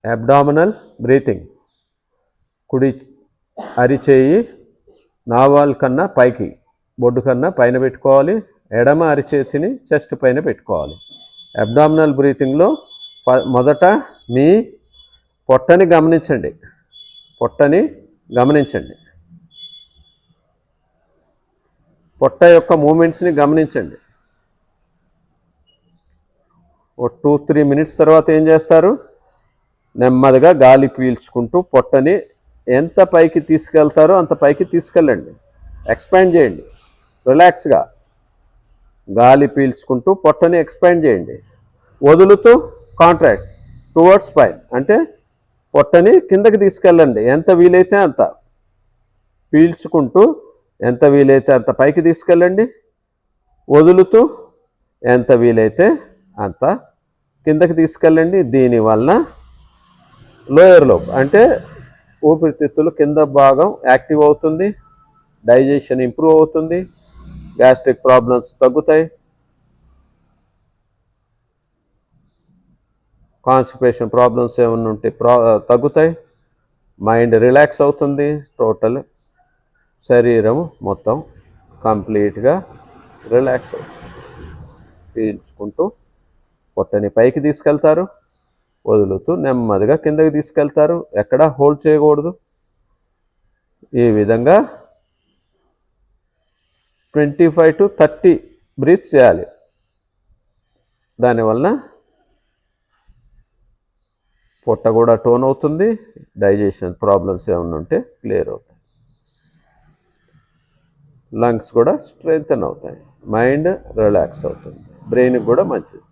Abdominal breathing. కుడి అరిచేయి నావాల్ కన్నా పైకి, బొడ్డు కన్నా పైన పెట్టుకోవాలి. ఎడమ అరిచేతిని చెస్ట్ పైన పెట్టుకోవాలి. అబ్డామినల్ బ్రీతింగ్లో మొదట మీ పొట్టని గమనించండి. పొట్ట యొక్క మూమెంట్స్ని గమనించండి. ఓ 2-3 మినిట్స్ తర్వాత ఏం చేస్తారు? నెమ్మదిగా గాలి పీల్చుకుంటూ పొట్టని ఎంత పైకి తీసుకెళ్తారో అంత పైకి తీసుకెళ్ళండి. ఎక్స్పాండ్ చేయండి. రిలాక్స్గా గాలి పీల్చుకుంటూ పొట్టని ఎక్స్పాండ్ చేయండి. వదులుతూ కాంట్రాక్ట్ టువర్డ్స్ స్పైన్, అంటే పొట్టని కిందకి తీసుకెళ్ళండి. ఎంత వీలైతే అంత పీల్చుకుంటూ ఎంత వీలైతే అంత పైకి తీసుకెళ్ళండి. వదులుతూ ఎంత వీలైతే అంత కిందకి తీసుకెళ్ళండి. దీనివలన లోయర్ లోబ్ అంటే ఊపిరితిత్తులు కింద భాగం యాక్టివ్ అవుతుంది. డైజెషన్ ఇంప్రూవ్ అవుతుంది. గ్యాస్ట్రిక్ ప్రాబ్లమ్స్ తగ్గుతాయి. కాన్స్టిపేషన్ ప్రాబ్లమ్స్ ఏమైనా ఉంటే తగ్గుతాయి. మైండ్ రిలాక్స్ అవుతుంది. టోటల్ శరీరం మొత్తం కంప్లీట్గా రిలాక్స్ అవుతుంది. పీల్చుకుంటూ పొట్టని పైకి తీసుకెళ్తారు. వదులుతూ నెమ్మదిగా కిందకి తీసుకెళ్తారు. ఎక్కడా హోల్డ్ చేయకూడదు. ఈ విధంగా 25 to 30 బ్రీత్స్ చేయాలి. దానివలన పొట్ట కూడా టోన్ అవుతుంది. డైజెషన్ ప్రాబ్లమ్స్ ఏమైనా ఉంటే క్లియర్ అవుతాయి. లంగ్స్ కూడా స్ట్రెంగ్తన్ అవుతాయి. మైండ్ రిలాక్స్ అవుతుంది. బ్రెయిన్కి కూడా మంచిది.